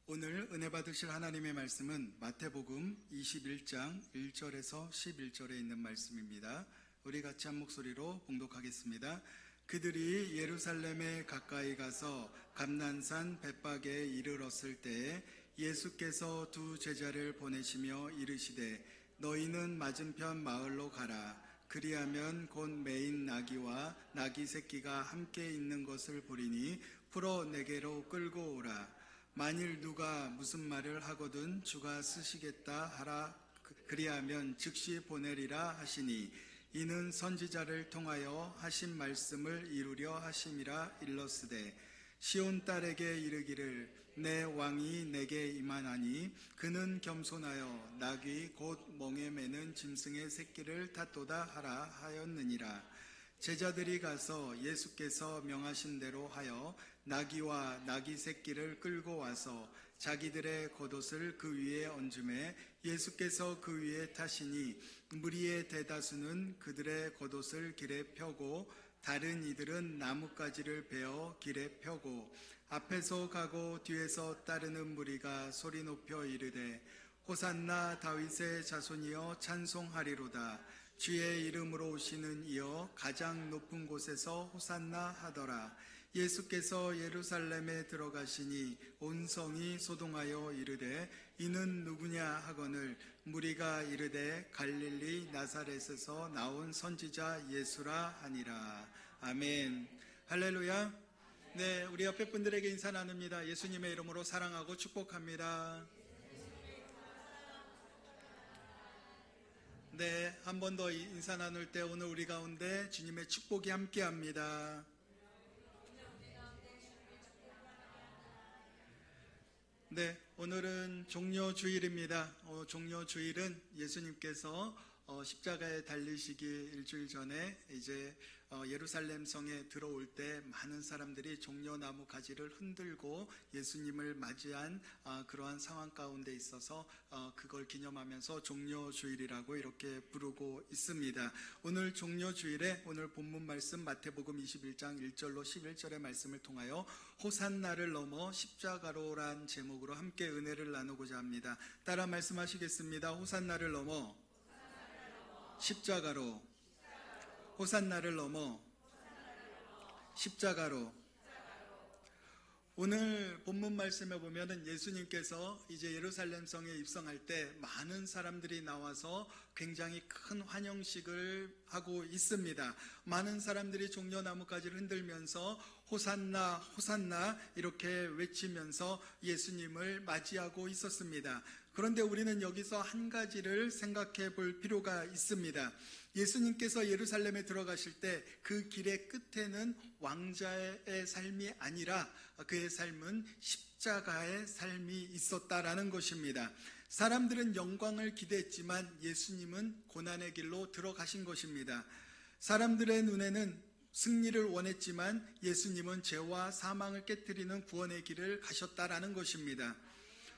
오늘 은혜 받으실 하나님의 말씀은 마태복음 21장 1절에서 11절에 있는 말씀입니다. 우리 같이 한 목소리로 봉독하겠습니다. 그들이 예루살렘에 가까이 가서 감난산 벳박에 이르렀을 때에 예수께서 두 제자를 보내시며 이르시되 너희는 맞은편 마을로 가라. 그리하면 곧 매인 나귀와 나귀 새끼가 함께 있는 것을 보리니 풀어 내게로 끌고 오라. 만일 누가 무슨 말을 하거든 주가 쓰시겠다 하라. 그리하면 즉시 보내리라 하시니 이는 선지자를 통하여 하신 말씀을 이루려 하심이라. 일러스되 시온 딸에게 이르기를 내 왕이 내게 임하나니 그는 겸손하여 나귀 곧 멍에 매는 짐승의 새끼를 탔도다 하라 하였느니라. 제자들이 가서 예수께서 명하신 대로 하여 나귀와 나귀 새끼를 끌고 와서 자기들의 겉옷을 그 위에 얹음에 예수께서 그 위에 타시니 무리의 대다수는 그들의 겉옷을 길에 펴고 다른 이들은 나뭇가지를 베어 길에 펴고 앞에서 가고 뒤에서 따르는 무리가 소리 높여 이르되 호산나 다윗의 자손이여 찬송하리로다. 주의 이름으로 오시는 이여 가장 높은 곳에서 호산나 하더라. 예수께서 예루살렘에 들어가시니 온 성이 소동하여 이르되 이는 누구냐 하거늘 무리가 이르되 갈릴리 나사렛에서 나온 선지자 예수라 하니라. 아멘. 할렐루야. 네, 우리 옆에 분들에게 인사 나눕니다. 예수님의 이름으로 사랑하고 축복합니다. 네, 한 번 더 인사 나눌 때 오늘 우리 가운데 주님의 축복이 함께합니다. 네, 오늘은 종려주일입니다. 종려주일은 예수님께서 십자가에 달리시기 일주일 전에 이제 예루살렘 성에 들어올 때 많은 사람들이 종려나무 가지를 흔들고 예수님을 맞이한 그러한 상황 가운데 있어서 그걸 기념하면서 종려주일이라고 이렇게 부르고 있습니다. 오늘 종려주일에 오늘 본문 말씀 마태복음 21장 1절로 11절의 말씀을 통하여 호산나를 넘어 십자가로란 제목으로 함께 은혜를 나누고자 합니다. 따라 말씀하시겠습니다. 호산나를 넘어 십자가로. 호산나를 넘어 십자가로. 오늘 본문 말씀에 보면은 예수님께서 이제 예루살렘 성에 입성할 때 많은 사람들이 나와서 굉장히 큰 환영식을 하고 있습니다. 많은 사람들이 종려나무가지를 흔들면서 호산나 호산나 이렇게 외치면서 예수님을 맞이하고 있었습니다. 그런데 우리는 여기서 한 가지를 생각해 볼 필요가 있습니다. 예수님께서 예루살렘에 들어가실 때 그 길의 끝에는 왕자의 삶이 아니라 그의 삶은 십자가의 삶이 있었다라는 것입니다. 사람들은 영광을 기대했지만 예수님은 고난의 길로 들어가신 것입니다. 사람들의 눈에는 승리를 원했지만 예수님은 죄와 사망을 깨뜨리는 구원의 길을 가셨다라는 것입니다.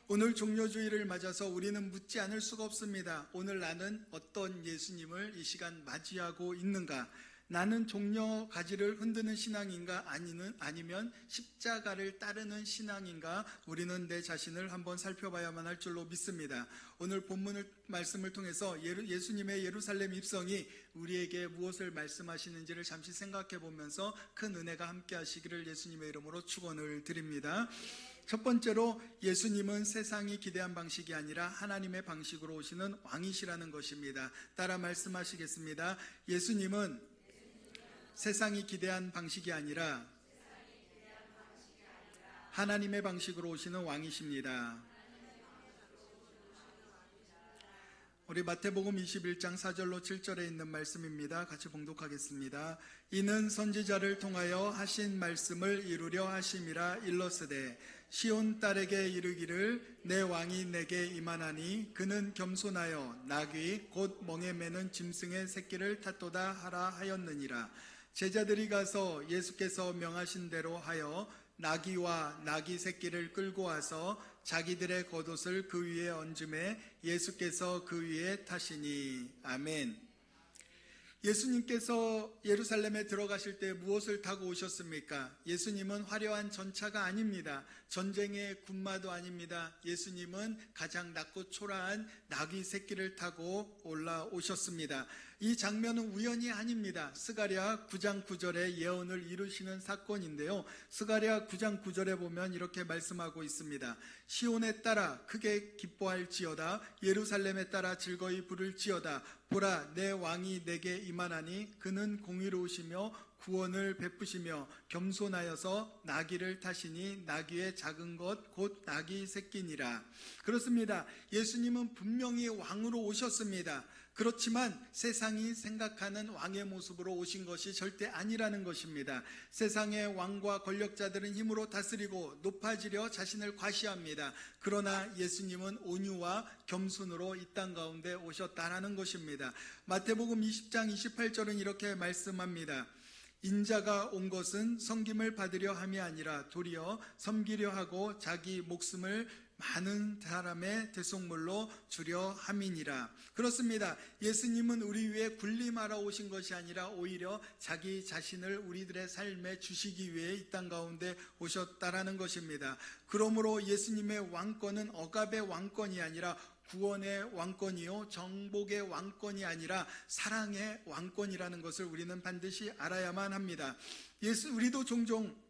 오늘 종려주일을 맞아서 우리는 묻지 않을 수가 없습니다. 오늘 나는 어떤 예수님을 이 시간 맞이하고 있는가? 나는 종려 가지를 흔드는 신앙인가? 아니면 십자가를 따르는 신앙인가? 우리는 내 자신을 한번 살펴봐야만 할 줄로 믿습니다. 오늘 본문을 말씀을 통해서 예수님의 예루살렘 입성이 우리에게 무엇을 말씀하시는지를 잠시 생각해 보면서 큰 은혜가 함께 하시기를 예수님의 이름으로 축원을 드립니다. 첫 번째로 예수님은 세상이 기대한 방식이 아니라 하나님의 방식으로 오시는 왕이시라는 것입니다. 따라 말씀하시겠습니다. 예수님은 세상이 기대한 방식이 아니라 하나님의 방식으로 오시는 왕이십니다. 우리 마태복음 21장 4절로 7절에 있는 말씀입니다. 같이 봉독하겠습니다. 이는 선지자를 통하여 하신 말씀을 이루려 하심이라. 일러스되 시온 딸에게 이르기를 내 왕이 내게 임하나니 그는 겸손하여 나귀 곧 멍에 매는 짐승의 새끼를 탔도다 하라 하였느니라. 제자들이 가서 예수께서 명하신 대로 하여 나귀와 나귀 새끼를 끌고 와서 자기들의 겉옷을 그 위에 얹음에 예수께서 그 위에 타시니. 아멘. 예수님께서 예루살렘에 들어가실 때 무엇을 타고 오셨습니까? 예수님은 화려한 전차가 아닙니다. 전쟁의 군마도 아닙니다. 예수님은 가장 낮고 초라한 나귀 새끼를 타고 올라오셨습니다. 이 장면은 우연이 아닙니다. 스가랴 9장 9절의 예언을 이루시는 사건인데요. 스가랴 9장 9절에 보면 이렇게 말씀하고 있습니다. 시온에 따라 크게 기뻐할지어다. 예루살렘에 따라 즐거이 부를지어다. 보라, 내 왕이 내게 임하나니 그는 공의로우시며 구원을 베푸시며 겸손하여서 나귀를 타시니 나귀의 작은 것 곧 나귀 새끼니라. 그렇습니다. 예수님은 분명히 왕으로 오셨습니다. 그렇지만 세상이 생각하는 왕의 모습으로 오신 것이 절대 아니라는 것입니다. 세상의 왕과 권력자들은 힘으로 다스리고 높아지려 자신을 과시합니다. 그러나 예수님은 온유와 겸손으로 이 땅 가운데 오셨다라는 것입니다. 마태복음 20장 28절은 이렇게 말씀합니다. 인자가 온 것은 섬김을 받으려 함이 아니라 도리어 섬기려 하고 자기 목숨을 많은 사람의 대속물로 주려 함이니라. 그렇습니다. 예수님은 우리 위해 군림하러 오신 것이 아니라 오히려 자기 자신을 우리들의 삶에 주시기 위해 이 땅 가운데 오셨다라는 것입니다. 그러므로 예수님의 왕권은 억압의 왕권이 아니라 구원의 왕권이요 정복의 왕권이 아니라 사랑의 왕권이라는 것을 우리는 반드시 알아야만 합니다. 우리도 종종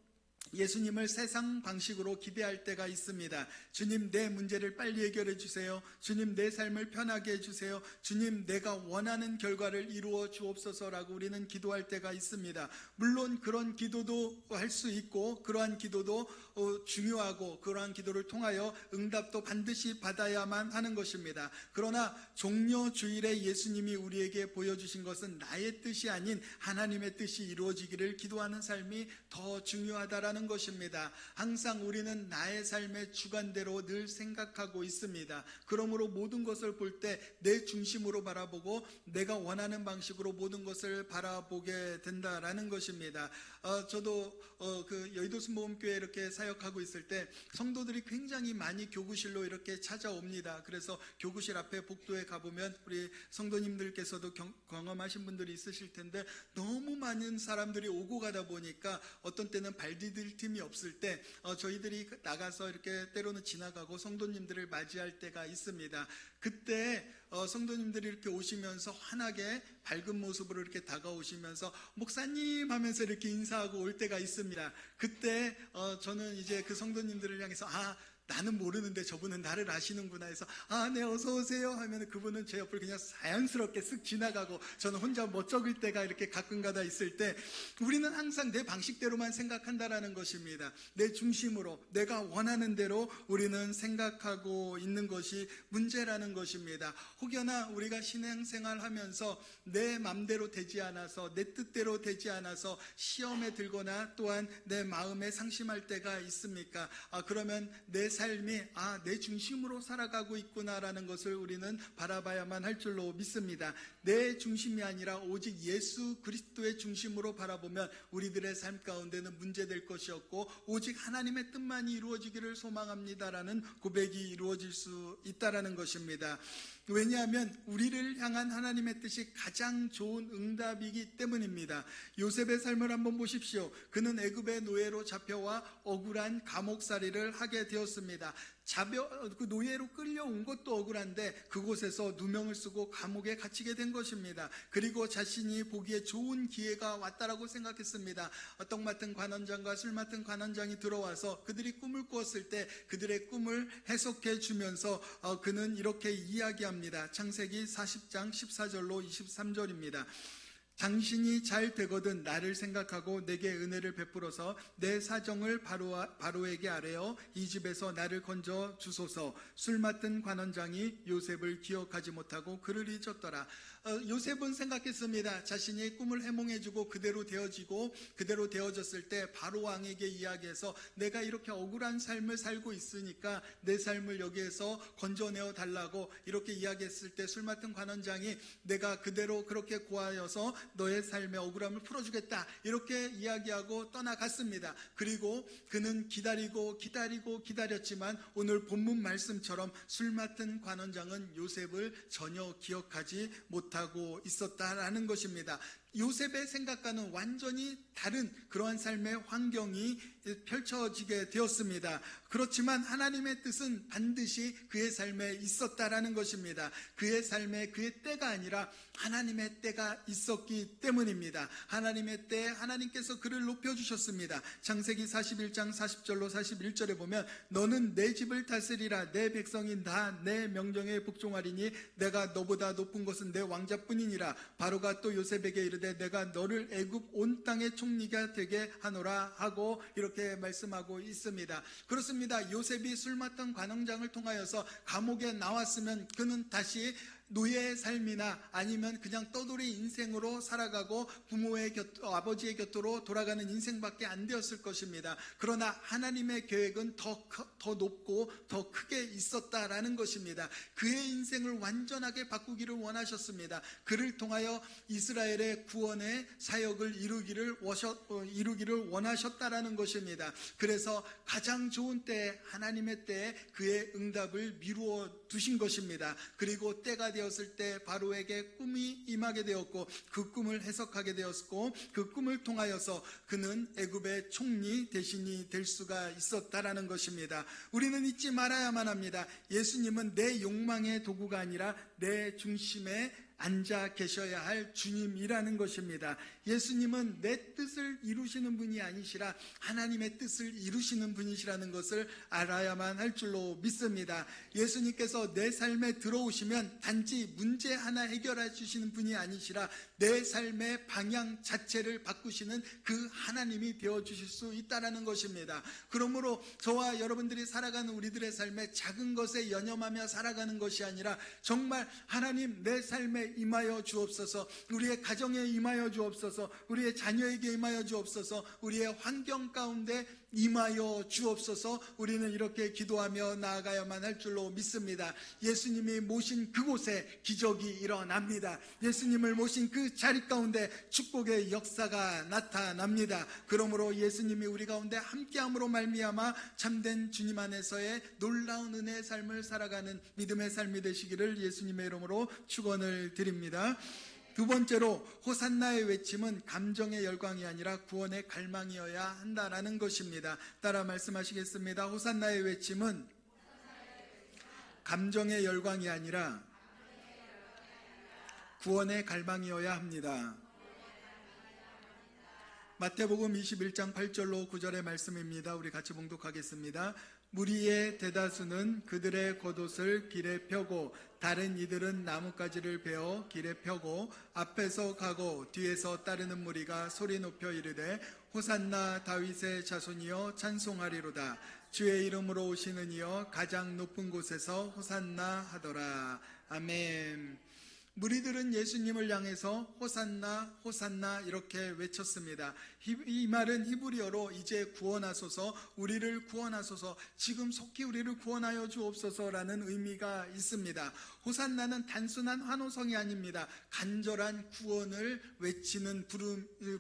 예수님을 세상 방식으로 기대할 때가 있습니다. 주님, 내 문제를 빨리 해결해 주세요. 주님, 내 삶을 편하게 해주세요. 주님, 내가 원하는 결과를 이루어 주옵소서라고 우리는 기도할 때가 있습니다. 물론 그런 기도도 할 수 있고 그러한 기도도 중요하고 그러한 기도를 통하여 응답도 반드시 받아야만 하는 것입니다. 그러나 종려주일에 예수님이 우리에게 보여주신 것은 나의 뜻이 아닌 하나님의 뜻이 이루어지기를 기도하는 삶이 더 중요하다라는 것입니다. 항상 우리는 나의 삶의 주관대로 늘 생각하고 있습니다. 그러므로 모든 것을 볼 때 내 중심으로 바라보고 내가 원하는 방식으로 모든 것을 바라보게 된다라는 것입니다. 저도 그 여의도 순복음교회 이렇게 사역하고 있을 때 성도들이 굉장히 많이 교구실로 이렇게 찾아옵니다. 그래서 교구실 앞에 복도에 가보면 우리 성도님들께서도 경험하신 분들이 있으실 텐데 너무 많은 사람들이 오고 가다 보니까 어떤 때는 발 디딜 틈이 없을 때 저희들이 나가서 이렇게 때로는 지나가고 성도님들을 맞이할 때가 있습니다. 그때 성도님들이 이렇게 오시면서 환하게 밝은 모습으로 이렇게 다가오시면서 목사님 하면서 이렇게 인사하고 올 때가 있습니다. 그때 저는 이제 그 성도님들을 향해서 나는 모르는데 저분은 나를 아시는구나 해서 네 어서 오세요 하면 그분은 제 옆을 그냥 자연스럽게 쓱 지나가고 저는 혼자 멋쩍을 때가 이렇게 가끔가다 있을 때 우리는 항상 내 방식대로만 생각한다라는 것입니다. 내 중심으로 내가 원하는 대로 우리는 생각하고 있는 것이 문제라는 것입니다. 혹여나 우리가 신앙생활 하면서 내 맘대로 되지 않아서 내 뜻대로 되지 않아서 시험에 들거나 또한 내 마음에 상심할 때가 있습니까? 그러면 내 삶이 내 중심으로 살아가고 있구나라는 것을 우리는 바라봐야만 할 줄로 믿습니다. 내 중심이 아니라 오직 예수 그리스도의 중심으로 바라보면 우리들의 삶 가운데는 문제될 것이 없고 오직 하나님의 뜻만이 이루어지기를 소망합니다라는 고백이 이루어질 수 있다라는 것입니다. 왜냐하면 우리를 향한 하나님의 뜻이 가장 좋은 응답이기 때문입니다. 요셉의 삶을 한번 보십시오. 그는 애굽의 노예로 잡혀와 억울한 감옥살이를 하게 되었습니다. 그 노예로 끌려온 것도 억울한데 그곳에서 누명을 쓰고 감옥에 갇히게 된 것입니다. 그리고 자신이 보기에 좋은 기회가 왔다라고 생각했습니다. 떡 맡은 관원장과 술 맡은 관원장이 들어와서 그들이 꿈을 꾸었을 때 그들의 꿈을 해석해 주면서 그는 이렇게 이야기합니다. 창세기 40장 14절로 23절입니다. 당신이 잘 되거든 나를 생각하고 내게 은혜를 베풀어서 내 사정을 바로에게 아뢰어 이 집에서 나를 건져 주소서. 술 맡은 관원장이 요셉을 기억하지 못하고 그를 잊었더라. 요셉은 생각했습니다. 자신이 꿈을 해몽해주고 그대로 되어졌을 때 바로 왕에게 이야기해서 내가 이렇게 억울한 삶을 살고 있으니까 내 삶을 여기에서 건져내어 달라고 이렇게 이야기했을 때 술 맡은 관원장이 내가 그대로 그렇게 고하여서 너의 삶의 억울함을 풀어주겠다 이렇게 이야기하고 떠나갔습니다. 그리고 그는 기다렸지만 오늘 본문 말씀처럼 술 맡은 관원장은 요셉을 전혀 기억하지 못하고 있었다라는 것입니다. 요셉의 생각과는 완전히 다른 그러한 삶의 환경이 펼쳐지게 되었습니다. 그렇지만 하나님의 뜻은 반드시 그의 삶에 있었다라는 것입니다. 그의 삶에 그의 때가 아니라 하나님의 때가 있었기 때문입니다. 하나님의 때 하나님께서 그를 높여주셨습니다. 창세기 41장 40절로 41절에 보면 너는 내 집을 다스리라 내 백성인 다 내 명령에 복종하리니 내가 너보다 높은 것은 내 왕자뿐이니라. 바로가 또 요셉에게 이르되 내가 너를 애굽 온 땅의 총리가 되게 하노라 하고 이렇게 말씀하고 있습니다. 그렇습니다. 요셉이 술 맡던 관원장을 통하여서 감옥에 나왔으면 그는 다시 노예의 삶이나 아니면 그냥 떠돌이 인생으로 살아가고 아버지의 곁으로 돌아가는 인생밖에 안 되었을 것입니다. 그러나 하나님의 계획은 더 높고 더 크게 있었다라는 것입니다. 그의 인생을 완전하게 바꾸기를 원하셨습니다. 그를 통하여 이스라엘의 구원의 사역을 이루기를 원하셨다라는 것입니다. 그래서 가장 좋은 때 하나님의 때에 그의 응답을 미루어 두신 것입니다. 그리고 때가 되었을 때 바로에게 꿈이 임하게 되었고 그 꿈을 해석하게 되었고 그 꿈을 통하여서 그는 애굽의 총리 대신이 될 수가 있었다라는 것입니다. 우리는 잊지 말아야만 합니다. 예수님은 내 욕망의 도구가 아니라 내 중심에 앉아 계셔야 할 주님이라는 것입니다. 예수님은 내 뜻을 이루시는 분이 아니시라 하나님의 뜻을 이루시는 분이시라는 것을 알아야만 할 줄로 믿습니다. 예수님께서 내 삶에 들어오시면 단지 문제 하나 해결해 주시는 분이 아니시라 내 삶의 방향 자체를 바꾸시는 그 하나님이 되어주실 수 있다는 것입니다. 그러므로 저와 여러분들이 살아가는 우리들의 삶에 작은 것에 연연하며 살아가는 것이 아니라 정말 하나님 내 삶에 임하여 주옵소서, 우리의 가정에 임하여 주옵소서, 우리의 자녀에게 임하여 주옵소서, 우리의 환경 가운데 임하여 주옵소서. 우리는 이렇게 기도하며 나아가야만 할 줄로 믿습니다. 예수님이 모신 그곳에 기적이 일어납니다. 예수님을 모신 그 자리 가운데 축복의 역사가 나타납니다. 그러므로 예수님이 우리 가운데 함께함으로 말미암아 참된 주님 안에서의 놀라운 은혜의 삶을 살아가는 믿음의 삶이 되시기를 예수님의 이름으로 축원을 드립니다. 두 번째로 호산나의 외침은 감정의 열광이 아니라 구원의 갈망이어야 한다라는 것입니다. 따라 말씀하시겠습니다. 호산나의 외침은 감정의 열광이 아니라 구원의 갈망이어야 합니다. 마태복음 21장 8절로 9절의 말씀입니다. 우리 같이 봉독하겠습니다. 무리의 대다수는 그들의 겉옷을 길에 펴고 다른 이들은 나뭇가지를 베어 길에 펴고 앞에서 가고 뒤에서 따르는 무리가 소리 높여 이르되 호산나 다윗의 자손이여 찬송하리로다. 주의 이름으로 오시는 이여 가장 높은 곳에서 호산나 하더라. 아멘. 무리들은 예수님을 향해서 호산나 호산나 이렇게 외쳤습니다. 이 말은 히브리어로 이제 구원하소서, 우리를 구원하소서, 지금 속히 우리를 구원하여 주옵소서라는 의미가 있습니다. 호산나는 단순한 환호성이 아닙니다. 간절한 구원을 외치는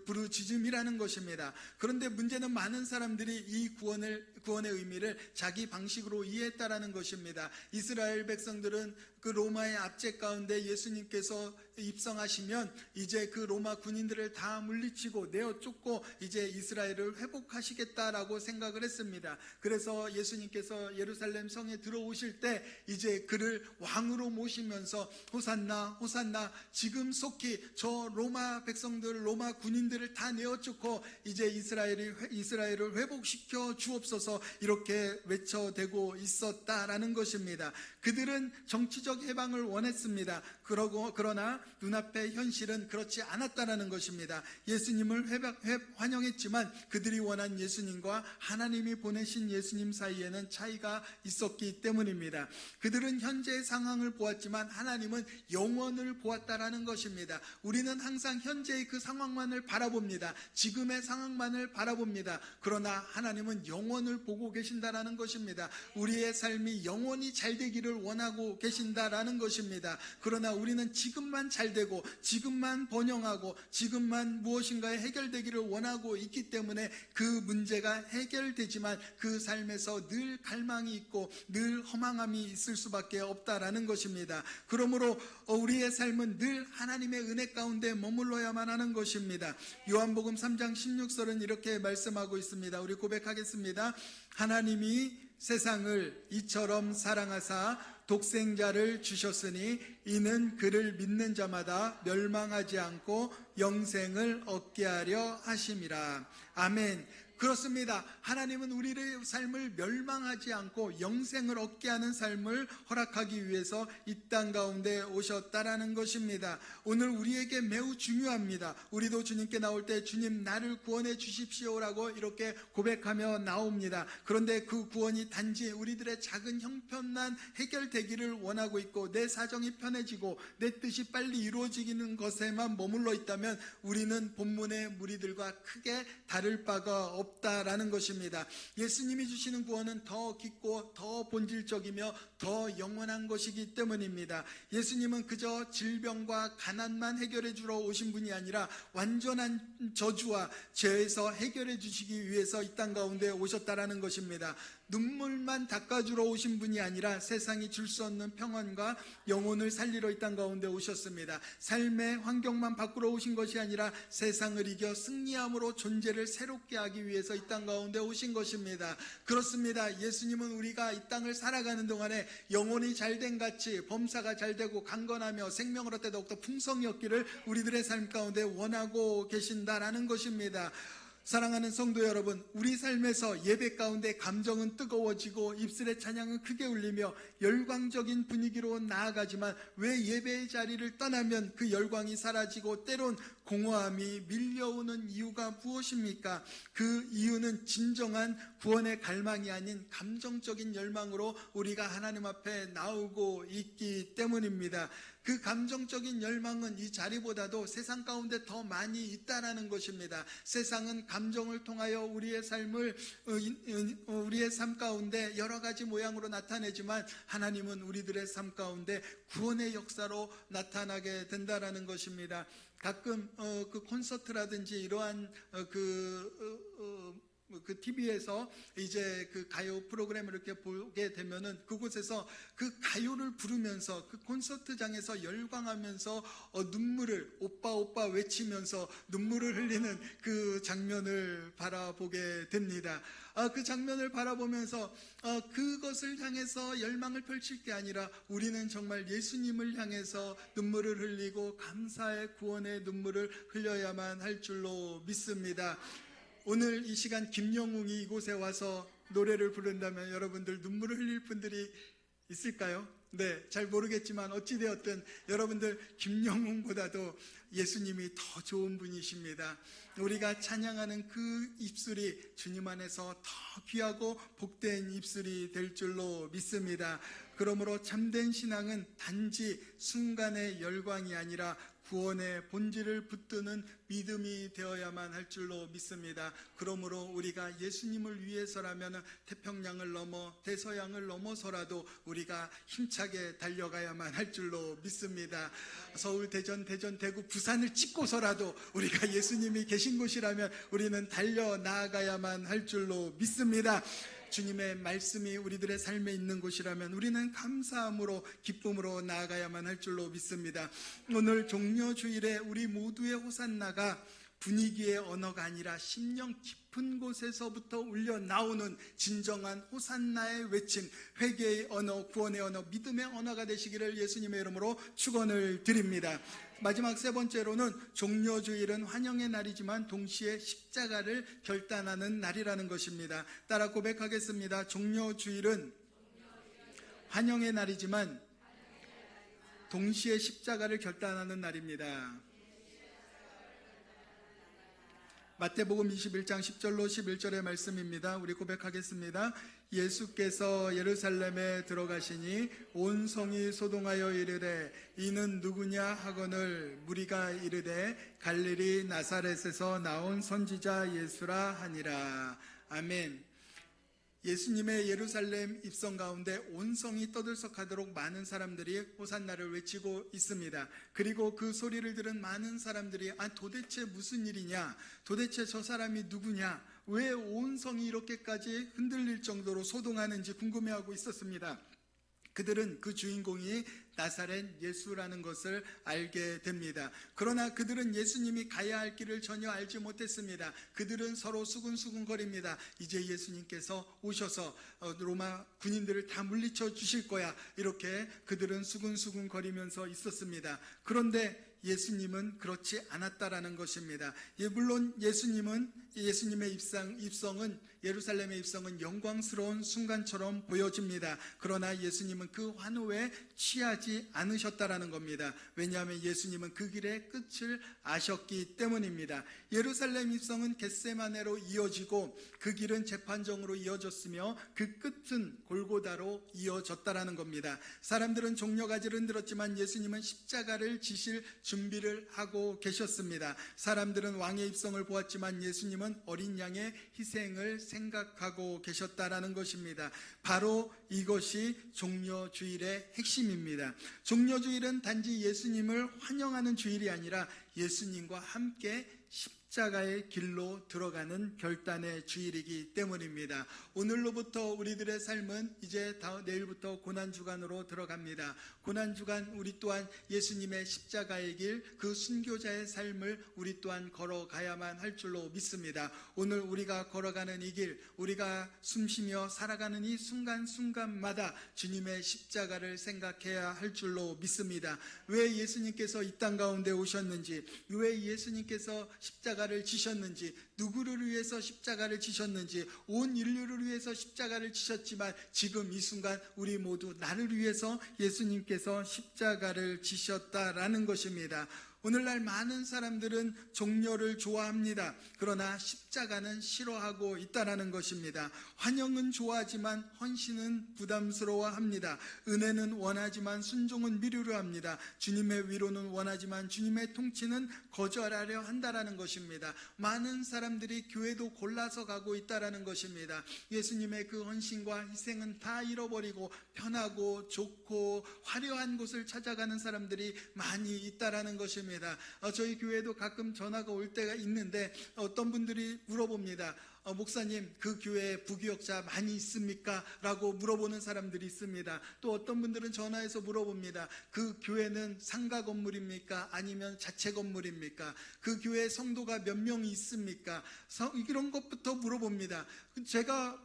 부르짖음이라는 것입니다. 그런데 문제는 많은 사람들이 이 구원의 의미를 자기 방식으로 이해했다라는 것입니다. 이스라엘 백성들은 그 로마의 압제 가운데 예수님께서 입성하시면 이제 그 로마 군인들을 다 물리치고 내어 쫓고 이제 이스라엘을 회복하시겠다라고 생각을 했습니다. 그래서 예수님께서 예루살렘 성에 들어오실 때 이제 그를 왕으로 모시면서 호산나 호산나, 지금 속히 저 로마 백성들, 로마 군인들을 다 내어 쫓고 이제 이스라엘을 회복시켜 주옵소서 이렇게 외쳐대고 있었다라는 것입니다. 그들은 정치적 해방을 원했습니다. 그러나 눈앞의 현실은 그렇지 않았다라는 것입니다. 예수님을 환영했지만 그들이 원한 예수님과 하나님이 보내신 예수님 사이에는 차이가 있었기 때문입니다. 그들은 현재의 상황을 보았지만 하나님은 영원을 보았다라는 것입니다. 우리는 항상 현재의 그 상황만을 바라봅니다. 지금의 상황만을 바라봅니다. 그러나 하나님은 영원을 보고 계신다라는 것입니다. 우리의 삶이 영원히 잘 되기를 원하고 계신다라는 것입니다. 그러나 우리는 지금만 잘 되고 지금만 번영하고 지금만 무엇인가에 해결되기를 원하고 있기 때문에 그 문제가 해결되지만 그 삶에서 늘 갈망이 있고 늘 허망함이 있을 수밖에 없다라는 것입니다. 그러므로 우리의 삶은 늘 하나님의 은혜 가운데 머물러야만 하는 것입니다. 요한복음 3장 16절은 이렇게 말씀하고 있습니다. 우리 고백하겠습니다. 하나님이 세상을 이처럼 사랑하사 독생자를 주셨으니 이는 그를 믿는 자마다 멸망하지 않고 영생을 얻게 하려 하심이라. 아멘. 그렇습니다. 하나님은 우리의 삶을 멸망하지 않고 영생을 얻게 하는 삶을 허락하기 위해서 이 땅 가운데 오셨다라는 것입니다. 오늘 우리에게 매우 중요합니다. 우리도 주님께 나올 때 주님 나를 구원해 주십시오라고 이렇게 고백하며 나옵니다. 그런데 그 구원이 단지 우리들의 작은 형편만 해결되기를 원하고 있고 내 사정이 편해지고 내 뜻이 빨리 이루어지는 것에만 머물러 있다면 우리는 본문의 무리들과 크게 다를 바가 없다라는 것입니다. 예수님이 주시는 구원은 더 깊고 더 본질적이며 더 영원한 것이기 때문입니다. 예수님은 그저 질병과 가난만 해결해 주러 오신 분이 아니라 완전한 저주와 죄에서 해결해 주시기 위해서 이 땅 가운데 오셨다라는 것입니다. 눈물만 닦아주러 오신 분이 아니라 세상이 줄 수 없는 평안과 영혼을 살리러 이 땅 가운데 오셨습니다. 삶의 환경만 바꾸러 오신 것이 아니라 세상을 이겨 승리함으로 존재를 새롭게 하기 위해서 이 땅 가운데 오신 것입니다. 그렇습니다. 예수님은 우리가 이 땅을 살아가는 동안에 영혼이 잘된 같이 범사가 잘되고 강건하며 생명을 얻되 더욱더 풍성히 얻기를 우리들의 삶 가운데 원하고 계신다라는 것입니다. 사랑하는 성도 여러분, 우리 삶에서 예배 가운데 감정은 뜨거워지고 입술의 찬양은 크게 울리며 열광적인 분위기로 나아가지만 왜 예배의 자리를 떠나면 그 열광이 사라지고 때론 공허함이 밀려오는 이유가 무엇입니까? 그 이유는 진정한 구원의 갈망이 아닌 감정적인 열망으로 우리가 하나님 앞에 나오고 있기 때문입니다. 그 감정적인 열망은 이 자리보다도 세상 가운데 더 많이 있다라는 것입니다. 세상은 감정을 통하여 우리의 삶 가운데 여러 가지 모양으로 나타내지만 하나님은 우리들의 삶 가운데 구원의 역사로 나타나게 된다라는 것입니다. 가끔 그 콘서트라든지 이러한 그 TV에서 이제 그 가요 프로그램을 이렇게 보게 되면은 그곳에서 그 가요를 부르면서 그 콘서트장에서 열광하면서 눈물을 오빠 외치면서 눈물을 흘리는 그 장면을 바라보게 됩니다. 그 장면을 바라보면서 그것을 향해서 열망을 펼칠 게 아니라 우리는 정말 예수님을 향해서 눈물을 흘리고 감사의 구원의 눈물을 흘려야만 할 줄로 믿습니다. 오늘 이 시간 김영웅이 이곳에 와서 노래를 부른다면 여러분들 눈물을 흘릴 분들이 있을까요? 네, 잘 모르겠지만 어찌되었든 여러분들 김영웅보다도 예수님이 더 좋은 분이십니다. 우리가 찬양하는 그 입술이 주님 안에서 더 귀하고 복된 입술이 될 줄로 믿습니다. 그러므로 참된 신앙은 단지 순간의 열광이 아니라 구원의 본질을 붙드는 믿음이 되어야만 할 줄로 믿습니다. 그러므로 우리가 예수님을 위해서라면 태평양을 넘어 대서양을 넘어서라도 우리가 힘차게 달려가야만 할 줄로 믿습니다. 서울, 대전, 대구, 부산을 찍고서라도 우리가 예수님이 계신 곳이라면 우리는 달려 나아가야만 할 줄로 믿습니다. 주님의 말씀이 우리들의 삶에 있는 곳이라면 우리는 감사함으로 기쁨으로 나아가야만 할 줄로 믿습니다. 오늘 종려주일에 우리 모두의 호산나가 분위기의 언어가 아니라 심령 깊은 곳에서부터 울려 나오는 진정한 호산나의 외침, 회개의 언어, 구원의 언어, 믿음의 언어가 되시기를 예수님의 이름으로 축원을 드립니다. 마지막 세 번째로는 종려주일은 환영의 날이지만 동시에 십자가를 결단하는 날이라는 것입니다. 따라 고백하겠습니다. 종려주일은 환영의 날이지만 동시에 십자가를 결단하는 날입니다. 마태복음 21장 10절로 11절의 말씀입니다. 우리 고백하겠습니다. 예수께서 예루살렘에 들어가시니 온 성이 소동하여 이르되 이는 누구냐 하거늘 무리가 이르되 갈릴리 나사렛에서 나온 선지자 예수라 하니라. 아멘. 예수님의 예루살렘 입성 가운데 온 성이 떠들썩하도록 많은 사람들이 호산나를 외치고 있습니다. 그리고 그 소리를 들은 많은 사람들이 도대체 무슨 일이냐? 도대체 저 사람이 누구냐? 왜 온 성이 이렇게까지 흔들릴 정도로 소동하는지 궁금해하고 있었습니다. 그들은 그 주인공이 나사렛 예수라는 것을 알게 됩니다. 그러나 그들은 예수님이 가야 할 길을 전혀 알지 못했습니다. 그들은 서로 수근수근거립니다. 이제 예수님께서 오셔서 로마 군인들을 다 물리쳐 주실 거야. 이렇게 그들은 수근수근거리면서 있었습니다. 그런데 예수님은 그렇지 않았다라는 것입니다. 물론 예수님의 입성은 예루살렘의 입성은 영광스러운 순간처럼 보여집니다. 그러나 예수님은 그 환호에 취하지 않으셨다라는 겁니다. 왜냐하면 예수님은 그 길의 끝을 아셨기 때문입니다. 예루살렘 입성은 겟세마네로 이어지고 그 길은 재판정으로 이어졌으며 그 끝은 골고다로 이어졌다라는 겁니다. 사람들은 종려가지를 흔들었지만 예수님은 십자가를 지실 준비를 하고 계셨습니다. 사람들은 왕의 입성을 보았지만 예수님은 어린 양의 희생을 생각하고 계셨다라는 것입니다. 바로 이것이 종려주일의 핵심입니다. 종려주일은 단지 예수님을 환영하는 주일이 아니라 예수님과 함께 십자가의 길로 들어가는 결단의 주일이기 때문입니다. 오늘로부터 우리들의 삶은 이제 내일부터 고난주간으로 들어갑니다. 고난주간 우리 또한 예수님의 십자가의 길, 그 순교자의 삶을 우리 또한 걸어가야만 할 줄로 믿습니다. 오늘 우리가 걸어가는 이 길, 우리가 숨쉬며 살아가는 이 순간순간마다 주님의 십자가를 생각해야 할 줄로 믿습니다. 왜 예수님께서 이 땅 가운데 오셨는지, 왜 예수님께서 십자가를 지셨는지, 누구를 위해서 십자가를 지셨는지, 온 인류를 위해서 십자가를 지셨지만 지금 이 순간 우리 모두 나를 위해서 예수님께서 십자가를 지셨다라는 것입니다. 오늘날 많은 사람들은 종려를 좋아합니다. 그러나 십자가는 싫어하고 있다는 것입니다. 환영은 좋아하지만 헌신은 부담스러워합니다. 은혜는 원하지만 순종은 미루려 합니다. 주님의 위로는 원하지만 주님의 통치는 거절하려 한다는 것입니다. 많은 사람들이 교회도 골라서 가고 있다는 것입니다. 예수님의 그 헌신과 희생은 다 잃어버리고 편하고 좋고 화려한 곳을 찾아가는 사람들이 많이 있다는 것입니다. 저희 교회도 가끔 전화가 올 때가 있는데 어떤 분들이 물어봅니다. 목사님, 그 교회에 부교역자 많이 있습니까? 라고 물어보는 사람들이 있습니다. 또 어떤 분들은 전화해서 물어봅니다. 그 교회는 상가 건물입니까? 아니면 자체 건물입니까? 그 교회 성도가 몇 명이 있습니까? 이런 것부터 물어봅니다. 제가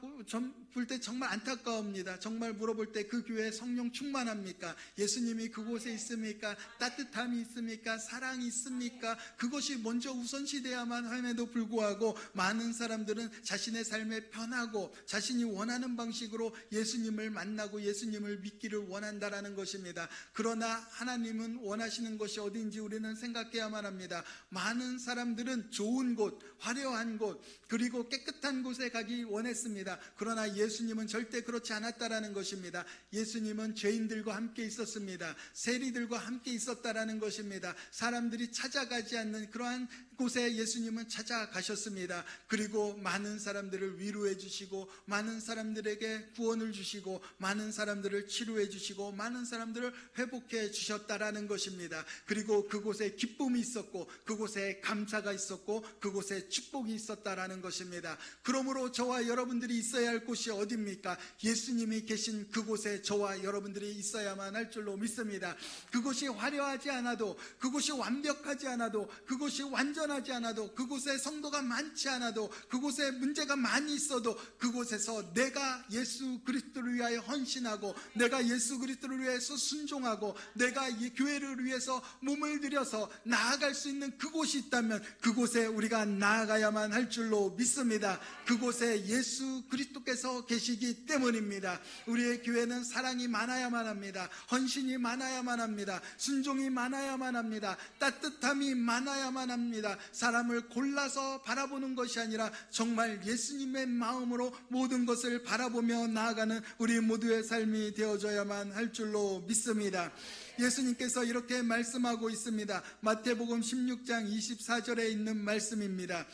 볼 때 정말 안타까웁니다. 정말 물어볼 때 그 교회에 성령 충만합니까? 예수님이 그곳에 있습니까? 따뜻함이 있습니까? 사랑이 있습니까? 그것이 먼저 우선시돼야만 함에도 불구하고 많은 사람들은 자신의 삶에 편하고 자신이 원하는 방식으로 예수님을 만나고 예수님을 믿기를 원한다라는 것입니다. 그러나 하나님은 원하시는 것이 어디인지 우리는 생각해야만 합니다. 많은 사람들은 좋은 곳, 화려한 곳, 그리고 깨끗한 곳에 가기 원했습니다. 그러나 예수님은 절대 그렇지 않았다라는 것입니다. 예수님은 죄인들과 함께 있었습니다. 세리들과 함께 있었다라는 것입니다. 사람들이 찾아가지 않는 그러한 곳에 예수님은 찾아가셨습니다. 그리고 많은 사람들을 위로해 주시고 많은 사람들에게 구원을 주시고 많은 사람들을 치료해 주시고 많은 사람들을 회복해 주셨다라는 것입니다. 그리고 그곳에 기쁨이 있었고 그곳에 감사가 있었고 그곳에 축복이 있었다라는 것입니다. 그러므로 저와 여러분들이 있어야 할 곳이 어디입니까? 예수님이 계신 그곳에 저와 여러분들이 있어야만 할 줄로 믿습니다. 그곳이 화려하지 않아도, 그곳이 완벽하지 않아도, 그곳이 완전하지 않아도, 그곳에 성도가 많지 않아도, 그곳에 삶에 문제가 많이 있어도 그곳에서 내가 예수 그리스도를 위하여 헌신하고 내가 예수 그리스도를 위해서 순종하고 내가 이 교회를 위해서 몸을 들여서 나아갈 수 있는 그곳이 있다면 그곳에 우리가 나아가야만 할 줄로 믿습니다. 그곳에 예수 그리스도께서 계시기 때문입니다. 우리의 교회는 사랑이 많아야만 합니다. 헌신이 많아야만 합니다. 순종이 많아야만 합니다. 따뜻함이 많아야만 합니다. 사람을 골라서 바라보는 것이 아니라 정말 예수님의 마음으로 모든 것을 바라보며 나아가는 우리 모두의 삶이 되어져야만 할 줄로 믿습니다. 예수님께서 이렇게 말씀하고 있습니다. 마태복음 16장 24절에 있는 말씀입니다.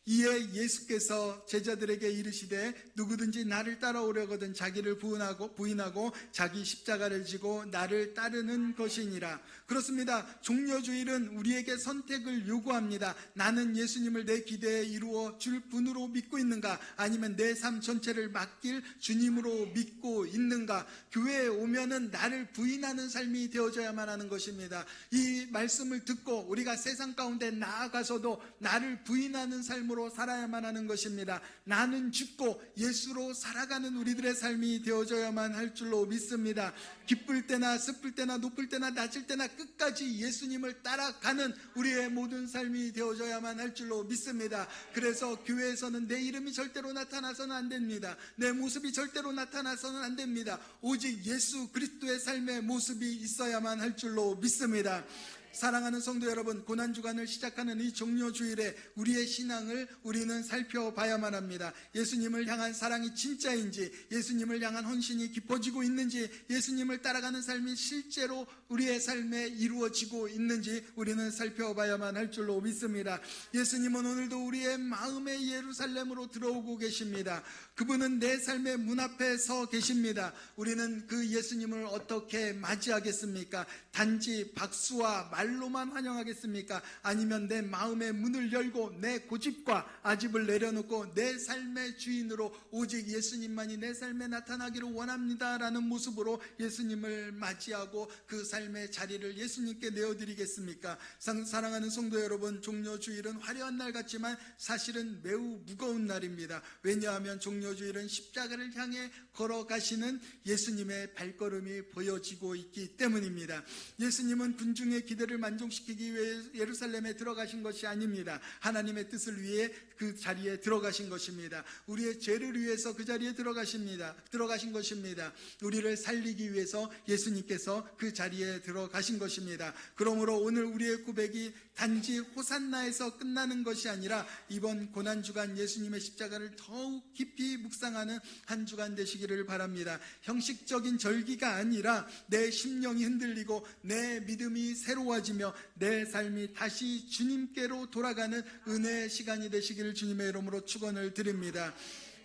이에 예수께서 제자들에게 이르시되 누구든지 나를 따라오려거든 자기를 부인하고 자기 십자가를 지고 나를 따르는 것이니라. 그렇습니다. 종려주일은 우리에게 선택을 요구합니다. 나는 예수님을 내 기대에 이루어 줄 분으로 믿고 있는가, 아니면 내 삶 전체를 맡길 주님으로 믿고 있는가. 교회에 오면은 나를 부인하는 삶이 되어져야만 하는 것입니다. 이 말씀을 듣고 우리가 세상 가운데 나아가서도 나를 부인하는 삶으로 살아야만 하는 것입니다. 나는 죽고 예수로 살아가는 우리들의 삶이 되어져야만 할 줄로 믿습니다. 기쁠 때나 슬플 때나 높을 때나 낮을 때나 끝까지 예수님을 따라가는 우리의 모든 삶이 되어져야만 할 줄로 믿습니다. 그래서 교회에서는 내 이름이 절대로 나타나서는 안 됩니다. 내 모습이 절대로 나타나서는 안 됩니다. 오직 예수 그리스도의 삶의 모습이 있어야만 할 줄로 믿습니다. 사랑하는 성도 여러분, 고난주간을 시작하는 이 종료주일에 우리의 신앙을 우리는 살펴봐야만 합니다. 예수님을 향한 사랑이 진짜인지, 예수님을 향한 헌신이 깊어지고 있는지, 예수님을 따라가는 삶이 실제로 우리의 삶에 이루어지고 있는지 우리는 살펴봐야만 할 줄로 믿습니다. 예수님은 오늘도 우리의 마음의 예루살렘으로 들어오고 계십니다. 그분은 내 삶의 문 앞에 서 계십니다. 우리는 그 예수님을 어떻게 맞이하겠습니까? 단지 박수와 말로만 환영하겠습니까? 아니면 내 마음의 문을 열고 내 고집과 아집을 내려놓고 내 삶의 주인으로 오직 예수님만이 내 삶에 나타나기를 원합니다라는 모습으로 예수님을 맞이하고 그 삶의 자리를 예수님께 내어드리겠습니까? 사랑하는 성도 여러분, 종료주일은 화려한 날 같지만 사실은 매우 무거운 날입니다. 왜냐하면 종료주일은 십자가를 향해 걸어가시는 예수님의 발걸음이 보여지고 있기 때문입니다. 예수님은 군중의 기대를 만족시키기 위해 예루살렘에 들어가신 것이 아닙니다. 하나님의 뜻을 위해 그 자리에 들어가신 것입니다. 우리의 죄를 위해서 그 자리에 들어가신 것입니다. 우리를 살리기 위해서 예수님께서 그 자리에 들어가신 것입니다. 그러므로 오늘 우리의 고백이 단지 호산나에서 끝나는 것이 아니라 이번 고난주간 예수님의 십자가를 더욱 깊이 묵상하는 한 주간 되시기를 바랍니다. 형식적인 절기가 아니라 내 심령이 흔들리고 내 믿음이 새로워지며 내 삶이 다시 주님께로 돌아가는 은혜의 시간이 되시기를 주님의 이름으로 축원을 드립니다.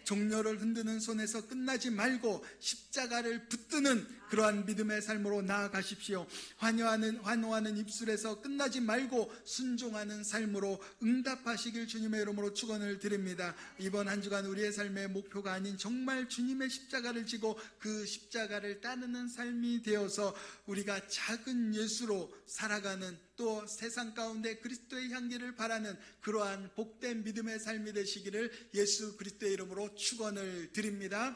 종려를 흔드는 손에서 끝나지 말고 십자가를 붙드는 그러한 믿음의 삶으로 나아가십시오. 환호하는 입술에서 끝나지 말고 순종하는 삶으로 응답하시길 주님의 이름으로 축원을 드립니다. 이번 한 주간 우리의 삶의 목표가 아닌 정말 주님의 십자가를 지고 그 십자가를 따르는 삶이 되어서 우리가 작은 예수로 살아가는, 또 세상 가운데 그리스도의 향기를 바라는 그러한 복된 믿음의 삶이 되시기를 예수 그리스도의 이름으로 축원을 드립니다.